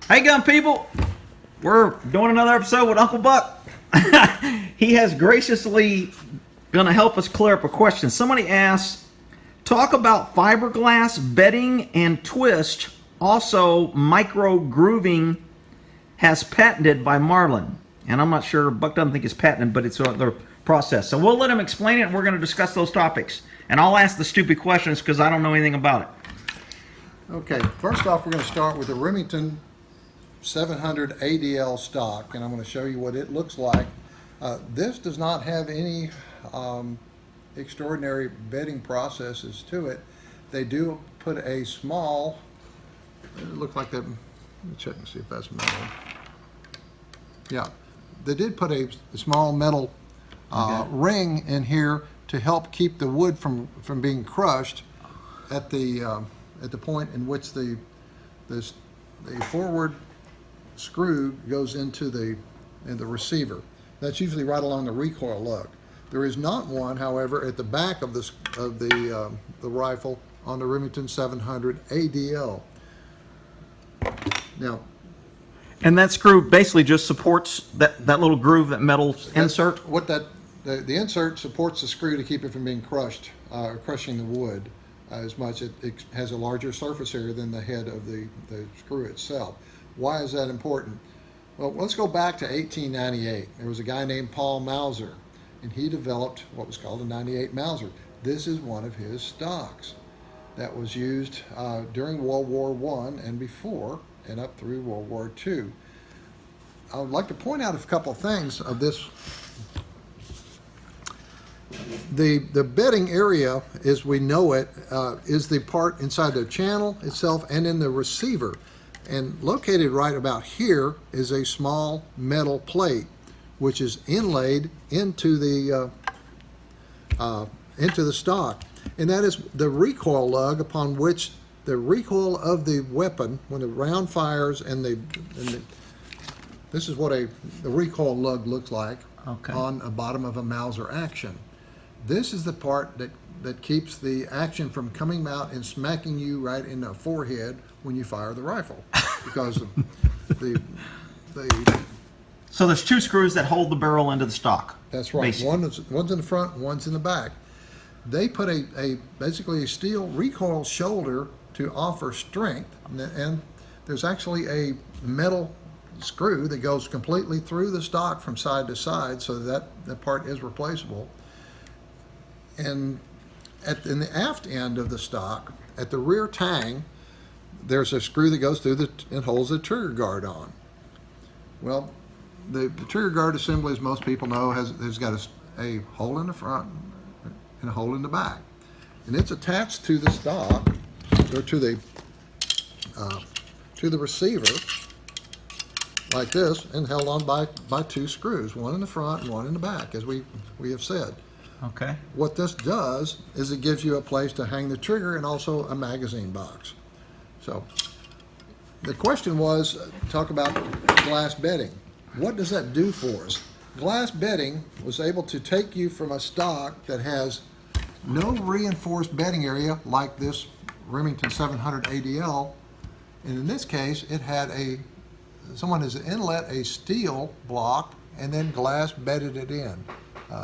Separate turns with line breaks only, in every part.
Hey, gun people, we're doing another episode with Uncle Buck. He has graciously going to help us clear up a question. Somebody asked, talk about fiberglass bedding and twist. Also, micro grooving has patented by Marlin. And I'm not sure, Buck doesn't think it's patented, but it's the process. So we'll let him explain it, and we're going to discuss those topics. And I'll ask the stupid questions because I don't know anything about it.
Okay, first off, we're going to start with the Remington 700 ADL stock, and I'm going to show you what it looks like. This does not have any extraordinary bedding processes to it. They do put a small, it looks like that, let me check and see if that's metal. Yeah, they did put a small metal ring in here to help keep the wood from being crushed at the point in which the forward screw goes into the receiver. That's usually right along the recoil lug. There is not one, however, at the back of the rifle on the Remington 700 ADL. Now,
and that screw basically just supports that little groove, that metal insert?
The insert supports the screw to keep it from being crushed, crushing the wood as much. It has a larger surface area than the head of the screw itself. Why is that important? Well, let's go back to 1898. There was a guy named Paul Mauser, and he developed what was called a 98 Mauser. This is one of his stocks that was used during World War I and before, and up through World War II. I would like to point out a couple of things of this. The bedding area, as we know it, is the part inside the channel itself and in the receiver. And located right about here is a small metal plate, which is inlaid into the stock, and that is the recoil lug upon which the recoil of the weapon, when the round fires, and this is what the recoil lug looks like on the bottom of a Mauser action. This is the part that keeps the action from coming out and smacking you right in the forehead when you fire the rifle, because of the
So there's two screws that hold the barrel into the stock.
That's right. One's in the front, one's in the back. They put basically a steel recoil shoulder to offer strength, and there's actually a metal screw that goes completely through the stock from side to side, so that part is replaceable. And in the aft end of the stock, at the rear tang, there's a screw that goes through and holds the trigger guard on. Well, the trigger guard assembly, as most people know, has got a hole in the front and a hole in the back, and it's attached to the stock, or to the receiver like this, and held on by two screws, one in the front and one in the back, as we have said.
Okay.
What this does is it gives you a place to hang the trigger and also a magazine box. So the question was, talk about glass bedding. What does that do for us? Glass bedding was able to take you from a stock that has no reinforced bedding area like this Remington 700 ADL, and in this case it had someone has inlet a steel block and then glass bedded it in.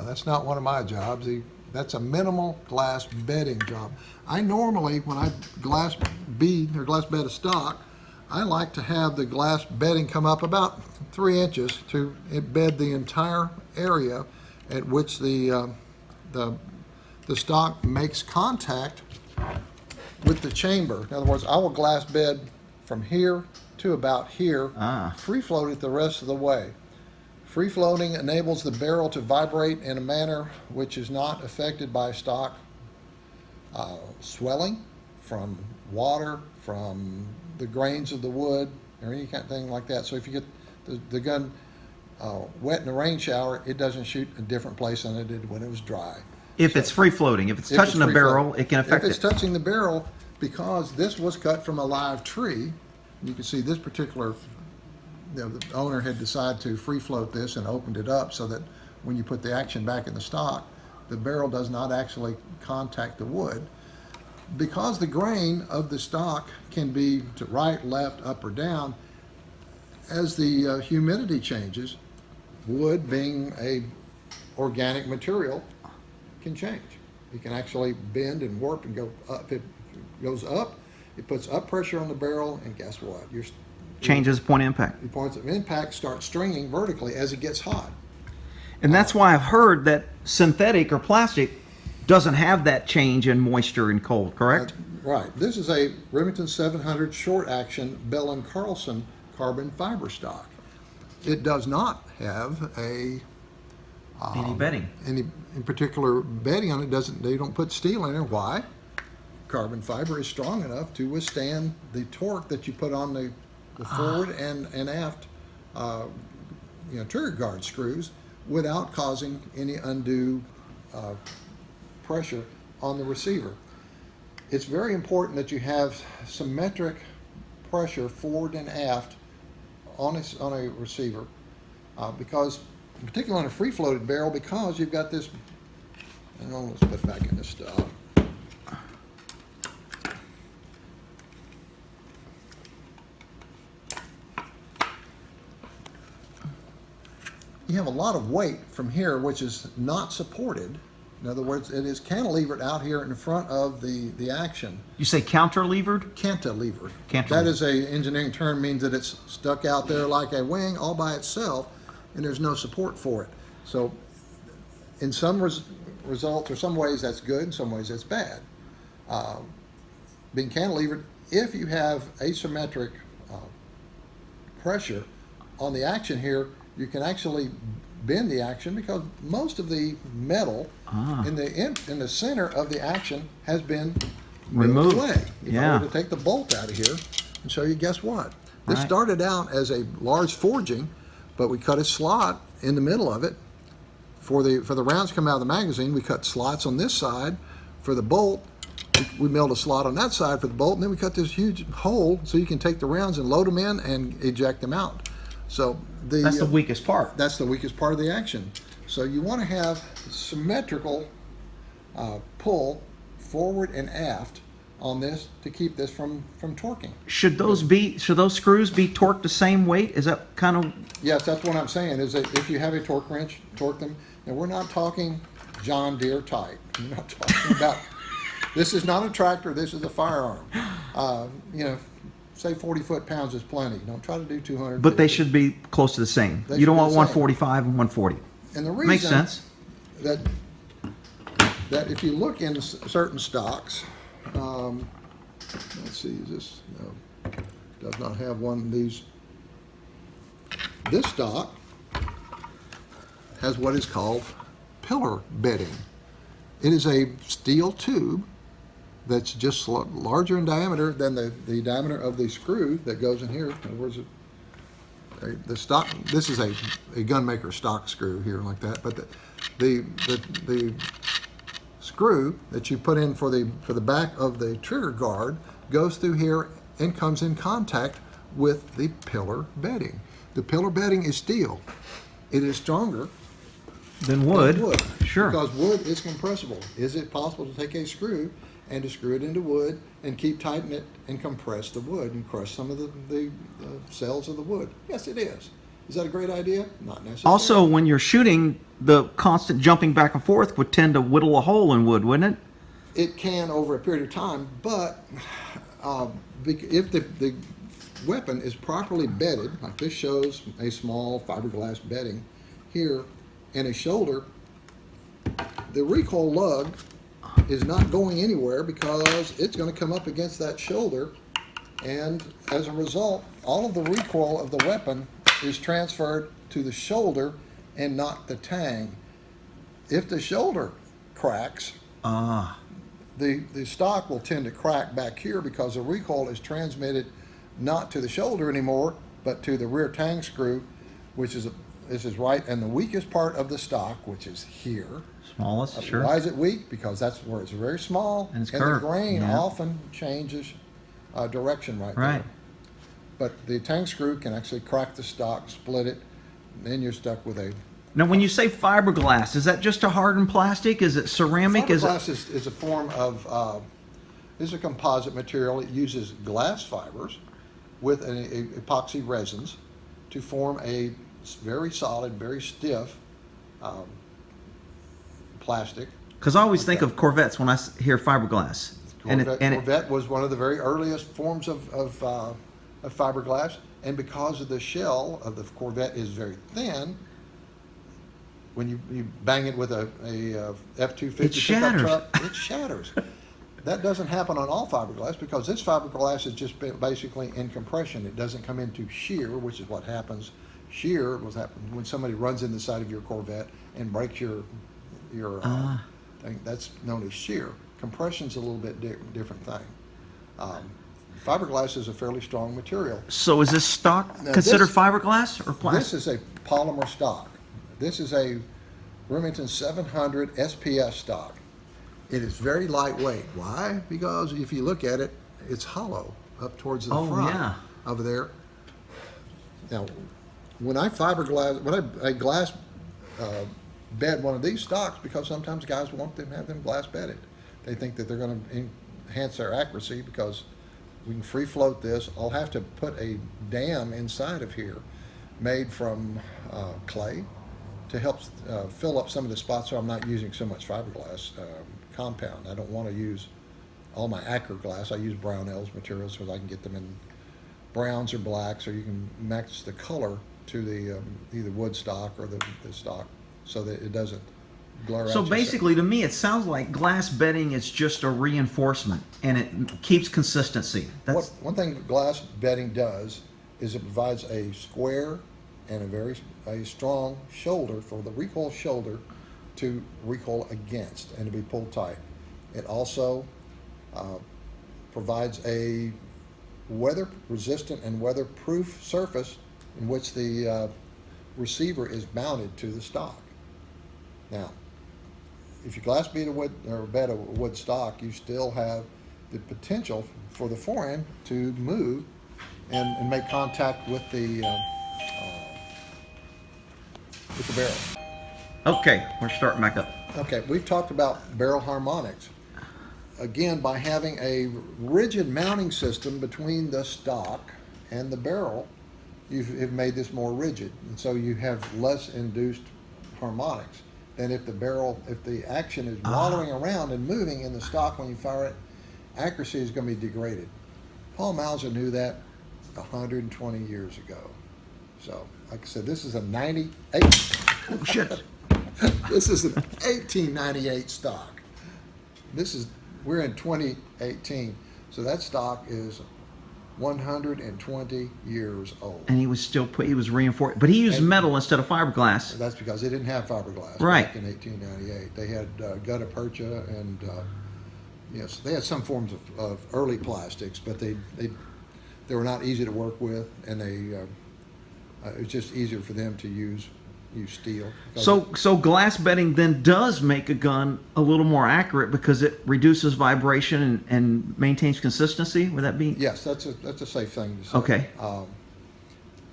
That's not one of my jobs. That's a minimal glass bedding job. I normally, when I glass bed a stock, I like to have the glass bedding come up about 3 inches to bed the entire area at which the stock makes contact with the chamber. In other words, I will glass bed from here to about here, free float it the rest of the way. Free floating enables the barrel to vibrate in a manner which is not affected by stock swelling from water, from the grains of the wood, or any kind of thing like that. So if you get the gun wet in a rain shower, it doesn't shoot a different place than it did when it was dry.
If it's free floating, if it's touching the barrel, it can affect it.
If it's touching the barrel, because this was cut from a live tree, you can see this particular, the owner had decided to free float this and opened it up so that when you put the action back in the stock, the barrel does not actually contact the wood. Because the grain of the stock can be to right, left, up, or down, as the humidity changes, wood being a organic material can change. It can actually bend and warp and go up. If it goes up, it puts up pressure on the barrel, and guess what?
Changes point of impact.
Your points of impact start stringing vertically as it gets hot.
And that's why I've heard that synthetic or plastic doesn't have that change in moisture and cold, correct?
Right. This is a Remington 700 short action Bell & Carlson carbon fiber stock. It does not have any
bedding.
Any in particular bedding on it. They don't put steel in there. Why? Carbon fiber is strong enough to withstand the torque that you put on the forward and aft trigger guard screws without causing any undue pressure on the receiver. It's very important that you have symmetric pressure forward and aft on a receiver, because, particularly on a free-floated barrel, because you've got this. Hang on, let's put it back in the stock. You have a lot of weight from here, which is not supported. In other words, it is cantilevered out here in front of the action.
You say counterlevered?
Cantilevered.
Cantilevered.
That is a engineering term, means that it's stuck out there like a wing all by itself, and there's no support for it. So in some results, or some ways that's good, in some ways that's bad. Being cantilevered, if you have asymmetric pressure on the action here, you can actually bend the action, because most of the metal in the center of the action has been
removed
away. If I were to take the bolt out of here and show you, guess what? This started out as a large forging, but we cut a slot in the middle of it. For the rounds come out of the magazine, we cut slots on this side. For the bolt, we milled a slot on that side for the bolt, and then we cut this huge hole so you can take the rounds and load them in and eject them out. So
that's the weakest part.
That's the weakest part of the action. So you want to have symmetrical pull forward and aft on this to keep this from torquing.
Should those screws be torqued the same weight? Is that kind of?
Yes, that's what I'm saying. Is that if you have a torque wrench, torque them. And we're not talking John Deere type. We're not talking about. This is not a tractor. This is a firearm. Say 40 foot-pounds is plenty. Don't try to do 200.
But they should be close to the same. You don't want 145 and 140.
And the reason
makes sense.
That if you look in certain stocks, let's see, is this does not have one of these. This stock has what is called pillar bedding. It is a steel tube that's just larger in diameter than the diameter of the screw that goes in here. In other words, the stock. This is a gunmaker stock screw here like that, but the screw that you put in for the back of the trigger guard goes through here and comes in contact with the pillar bedding. The pillar bedding is steel. It is stronger
than wood. Sure.
Because wood is compressible. Is it possible to take a screw and to screw it into wood and keep tightening it and compress the wood and crush some of the cells of the wood? Yes, it is. Is that a great idea? Not necessarily.
Also, when you're shooting, the constant jumping back and forth would tend to whittle a hole in wood, wouldn't it?
It can over a period of time, but if the weapon is properly bedded, like this shows a small fiberglass bedding here and a shoulder, the recoil lug is not going anywhere because it's going to come up against that shoulder, and as a result, all of the recoil of the weapon is transferred to the shoulder and not the tang. If the shoulder cracks, the stock will tend to crack back here because the recoil is transmitted not to the shoulder anymore, but to the rear tang screw, which is this is right in the weakest part of the stock, which is here.
Smallest, sure.
Why is it weak? Because that's where it's very small,
and
the grain often changes direction right there. But the tang screw can actually crack the stock, split it, and then you're stuck with a.
Now, when you say fiberglass, is that just a hardened plastic? Is it ceramic?
Fiberglass is a form of, is a composite material. It uses glass fibers with an epoxy resins, to form a very solid, very stiff plastic.
Because I always think of Corvettes when I hear fiberglass.
Corvette was one of the very earliest forms of fiberglass, and because of the shell of the Corvette is very thin, when you bang it with a F-250
It shatters.
pickup truck, it shatters. That doesn't happen on all fiberglass because this fiberglass is just basically in compression. It doesn't come into shear, which is what happens. Shear was happen when somebody runs in the side of your Corvette and breaks your thing. That's known as shear. Compression's a little bit different thing. Fiberglass is a fairly strong material.
So is this stock
Now,
considered
this-
fiberglass or plastic?
This is a polymer stock. This is a Remington 700 SPS stock. It is very lightweight. Why? Because if you look at it, it's hollow up towards the front
yeah.
over there. Now, when I glass bed one of these stocks, because sometimes guys want them to have them glass bedded. They think that they're going to enhance their accuracy because we can free float this. I'll have to put a dam inside of here made from clay to help fill up some of the spots so I'm not using so much fiberglass compound. I don't want to use all my Acro glass. I use Brownells materials so I can get them in browns or blacks, or you can match the color to the either wood stock or the stock so that it doesn't blur out.
So basically, to me, it sounds like glass bedding is just a reinforcement, and it keeps consistency. That's
One thing glass bedding does is it provides a square and a strong shoulder for the recoil shoulder to recoil against and to be pulled tight. It also provides a weather-resistant and weatherproof surface in which the receiver is mounted to the stock. Now, if you glass bead a wood or bed a wood stock, you still have the potential for the forend to move and make contact with the barrel.
okay. We're starting back up.
Okay, we've talked about barrel harmonics. Again, by having a rigid mounting system between the stock and the barrel, you've made this more rigid, and so you have less induced harmonics than if the action is wallowing around and moving in the stock when you fire it, accuracy is going to be degraded. Paul Mauser knew that 120 years ago. So, like I said, this is a 98.
Oh, shit.
This is an 1898 stock. We're in 2018, so that stock is 120 years old.
And he was reinforced, but he used metal instead of fiberglass.
That's because they didn't have fiberglass
Right.
back in 1898. They had gutta percha and yes, they had some forms of early plastics, but they were not easy to work with, and it was just easier for them to use steel.
So glass bedding then does make a gun a little more accurate because it reduces vibration and maintains consistency. Would that be?
Yes, that's a safe thing to say.
Okay.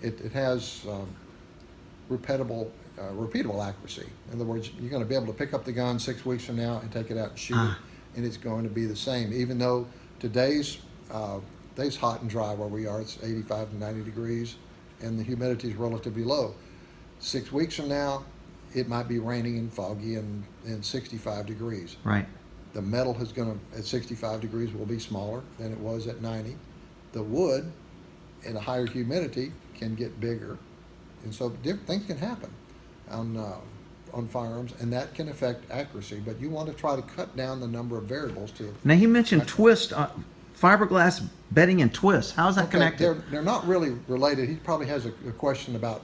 It has repeatable accuracy. In other words, you're going to be able to pick up the gun 6 weeks from now and take it out and shoot it, and it's going to be the same. Even though today's hot and dry where we are, it's 85 to 90 degrees, and the humidity is relatively low. 6 weeks from now, it might be raining and foggy and 65 degrees.
Right.
The metal at 65 degrees will be smaller than it was at 90. The wood in a higher humidity can get bigger. And so different things can happen on firearms, and that can affect accuracy. But you want to try to cut down the number of variables to.
Now he mentioned twist, fiberglass bedding and twist. How is that connected?
They're not really related. He probably has a question about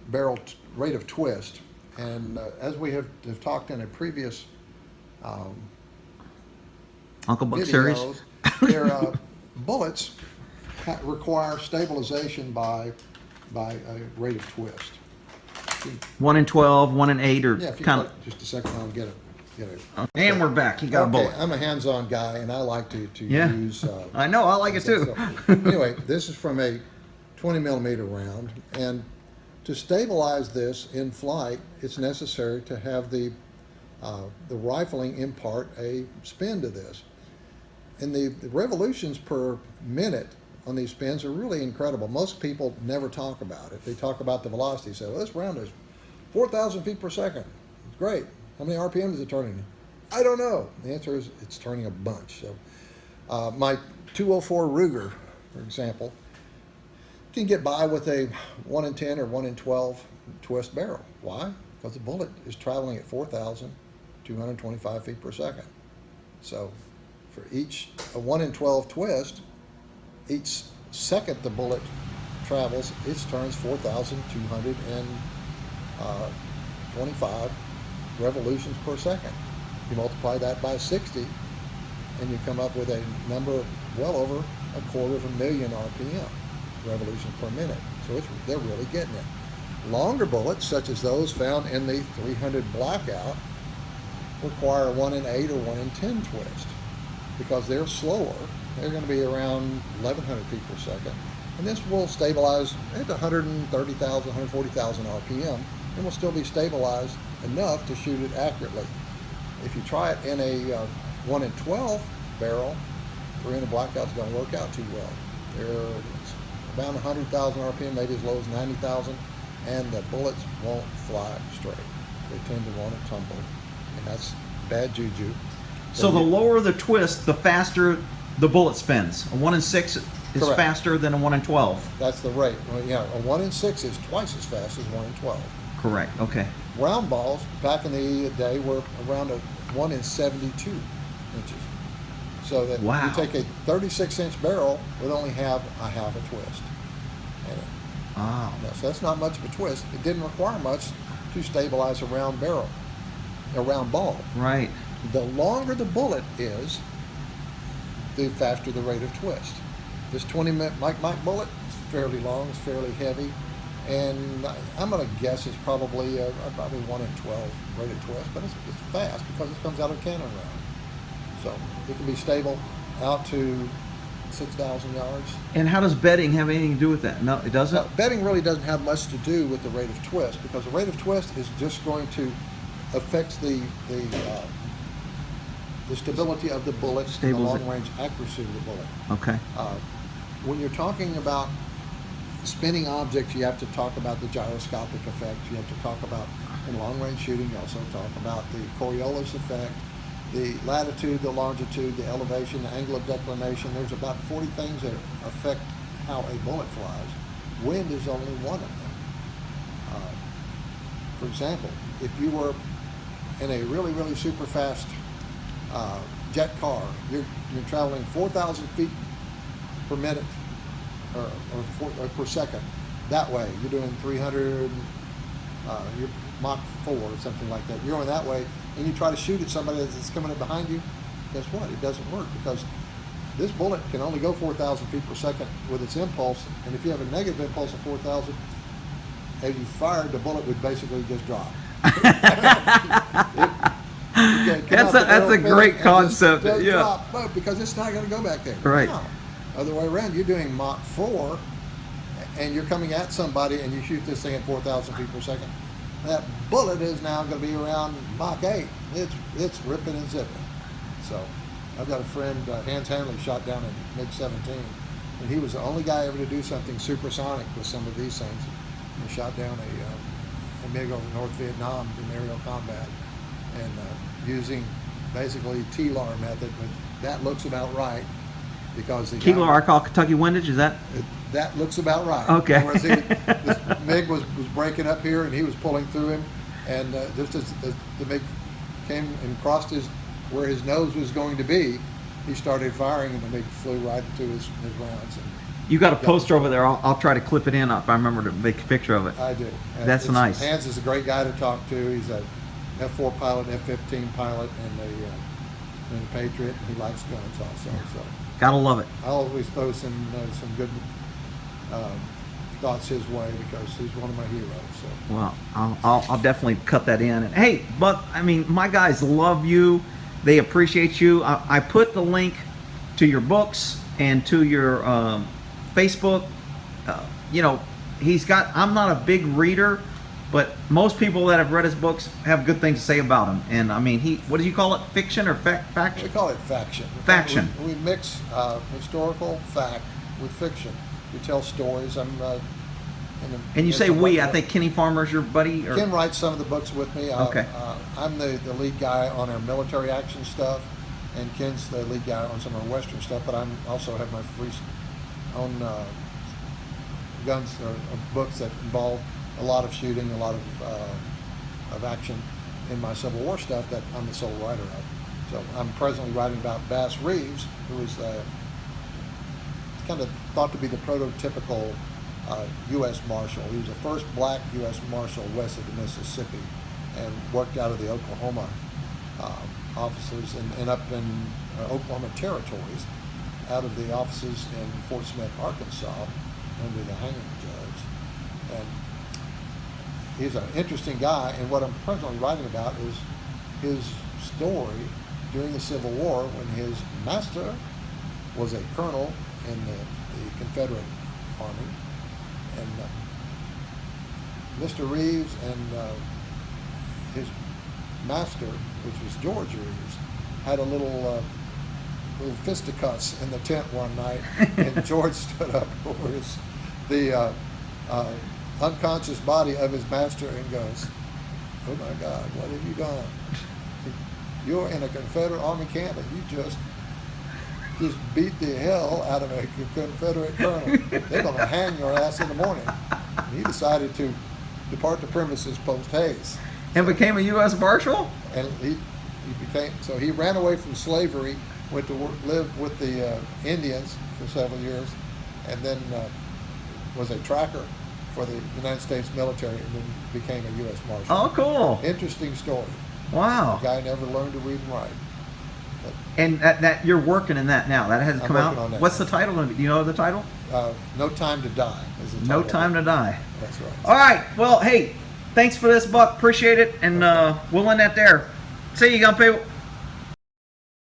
barrel rate of twist, and as we have talked in a previous
Uncle Buck series.
videos, their bullets require stabilization by a rate of twist.
1 in 12, 1 in 8, or
Yeah, if you
kind
got just a second, I'll get it.
And we're back. He got a bullet.
I'm a hands-on guy, and I like to
Yeah.
use.
I know. I like it too.
So, anyway, this is from a 20 millimeter round, and to stabilize this in flight, it's necessary to have the rifling impart a spin to this. And the revolutions per minute on these spins are really incredible. Most people never talk about it. They talk about the velocity. Say, well, this round is 4,000 feet per second. It's great. How many RPM is it turning? I don't know. The answer is it's turning a bunch. So my 204 Ruger, for example, can get by with a 1 in 10 or 1 in 12 twist barrel. Why? Because the bullet is traveling at 4,225 feet per second. So for each a 1 in 12 twist, each second the bullet travels, it turns 4,225 revolutions per second. You multiply that by 60, and you come up with a number well over 250,000 RPM, revolutions per minute. So they're really getting it. Longer bullets, such as those found in the 300 Blackout, require a 1 in 8 or 1 in 10 twist. Because they're slower, they're going to be around 1,100 feet per second. And this will stabilize at 130,000, 140,000 RPM, and will still be stabilized enough to shoot it accurately. If you try it in a 1 in 12 barrel, 300 Blackouts don't work out too well. They're about 100,000 RPM, maybe as low as 90,000, and the bullets won't fly straight. They tend to want to tumble, and that's bad juju.
So the lower the twist, the faster the bullet spins. A 1 in 6 is
Correct.
faster than a 1 in 12.
That's the rate. Well, yeah, a 1 in 6 is twice as fast as 1 in 12.
Correct. Okay.
Round balls back in the day were around a 1 in 72 inches. So that
Wow.
you take a 36-inch barrel with only have a half a twist in it.
Wow.
So that's not much of a twist. It didn't require much to stabilize a round barrel, a round ball.
Right.
The longer the bullet is, the faster the rate of twist. This 20-minute Mike bullet is fairly long, it's fairly heavy, and I'm going to guess it's probably 1 in 12 rated twist, but it's fast because it comes out of a cannon round. So it can be stable out to 6,000 yards.
And how does bedding have anything to do with that? No, it doesn't?
Bedding really doesn't have much to do with the rate of twist, because the rate of twist is just going to affect the stability of the bullet and the long-range accuracy of the bullet.
Okay.
When you're talking about spinning objects, you have to talk about the gyroscopic effect. You have to talk about, in long-range shooting, you also talk about the Coriolis effect, the latitude, the longitude, the elevation, the angle of declination. There's about 40 things that affect how a bullet flies. Wind is only one of them. For example, if you were in a really, really super fast jet car, you're traveling 4,000 feet per minute or per second. That way, you're doing 300, you're Mach 4 or something like that. You're going that way, and you try to shoot at somebody that's coming up behind you. Guess what? It doesn't work, because this bullet can only go 4,000 feet per second with its impulse, and if you have a negative impulse of 4,000, as you fired, the bullet would basically just drop.
That's a great concept.
Yeah. Drop, because it's not going to go back there.
Right.
No. Other way around, you're doing Mach 4, and you're coming at somebody, and you shoot this thing at 4,000 feet per second. That bullet is now going to be around Mach 8. It's ripping and zipping. So I've got a friend, Hans Hanley, shot down in MiG-17, and he was the only guy ever to do something supersonic with some of these things. He shot down a MiG over North Vietnam in aerial combat, and using basically TLAR method, but that looks about right, because the
TLAR, I call Kentucky windage, is that?
That looks about right.
Okay.
Whereas this MiG was breaking up here, and he was pulling through him, and just as the MiG came and crossed where his nose was going to be, he started firing, and the MiG flew right into his rounds. And
you got a poster over there. I'll try to clip it in if I remember to make a picture of it.
I do. And
that's nice.
Hans is a great guy to talk to. He's a F-4 pilot, F-15 pilot, and a Patriot. And he likes guns also. So
Gotta love it.
I always throw some good thoughts his way, because he's one of my heroes. So.
Well, I'll definitely cut that in. And hey, Buck, I mean, my guys love you. They appreciate you. I put the link to your books and to your Facebook. I'm not a big reader, but most people that have read his books have good things to say about him. And I mean, what do you call it? Fiction or faction?
We call it faction.
Faction.
We mix historical fact with fiction. We tell stories.
And you say we, I think Kenny Farmer's your buddy? Or?
Ken writes some of the books with me.
Okay.
I'm the lead guy on our military action stuff, and Ken's the lead guy on some of our Western stuff, but I'm also have my own guns or books that involve a lot of shooting, a lot of action in my Civil War stuff that I'm the sole writer of. So I'm presently writing about Bass Reeves, who is kind of thought to be the prototypical U.S. Marshal. He was the first black U.S. Marshal west of the Mississippi and worked out of the Oklahoma offices and up in Oklahoma territories, out of the offices in Fort Smith, Arkansas, under the hanging judge. And he's an interesting guy, and what I'm presently writing about is his story during the Civil War when his master was a colonel in the Confederate Army. And Mr. Reeves and his master, which was George Reeves, had a little fisticuffs in the tent one night, and George stood up over the unconscious body of his master and goes, "Oh my God, what have you done? You're in a Confederate Army camp and you just beat the hell out of a Confederate colonel. They're going to hang your ass in the morning." And he decided to depart the premises post-haste.
And became a U.S. Marshal?
And he ran away from slavery, went to live with the Indians for several years, and then was a tracker for the United States military, and then became a U.S. Marshal.
Oh, cool.
Interesting story.
Wow.
The guy never learned to read and write.
And that you're working in that now. That hasn't come out.
On that.
What's the title? Do you know the title?
No Time to Die is the title.
No Time to Die.
That's right.
All right. Well, hey, thanks for this, Buck. Appreciate it. And we'll end that there. See you, Gun People.